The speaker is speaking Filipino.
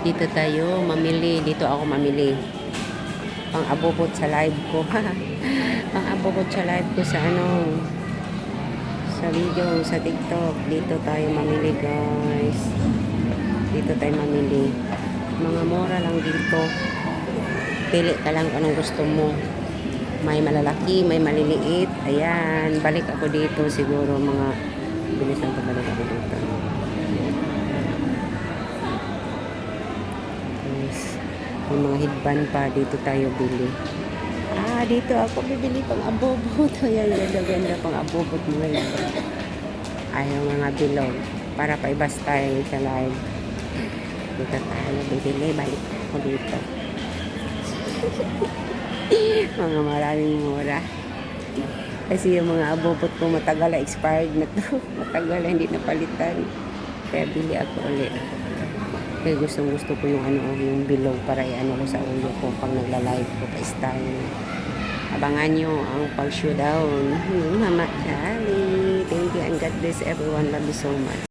Dito tayo mamili. Dito ako mamili. Pang-abobot sa live ko. Pang-abobot sa live ko sa sa video, sa TikTok. Dito tayo mamili, guys. Dito tayo mamili. Mga mura lang dito. Pili ka lang anong gusto mo. May malalaki, may maliliit. Ayan. Balik ako dito siguro mga bilisan ko balik ako dito. May mga headband pa. Dito tayo bili. Dito ako bibili pang abobot. Ayan, ganda-ganda pang abobot mo. Ayaw mga bilog. Para pa iba style sa live. Dito tayo bibili. Balik ako dito. Mga maraming mura. Kasi yung mga abobot ko matagal na expired na to. Matagal na hindi napalitan. Kaya bili ako ulit. Kaya gusto ko yung yung bilog para ko sa ulo ko pag nagla-live ko pa style. Abangan nyo ang pag-showdown. Mama, Dali. Thank you and God bless everyone. Love you so much.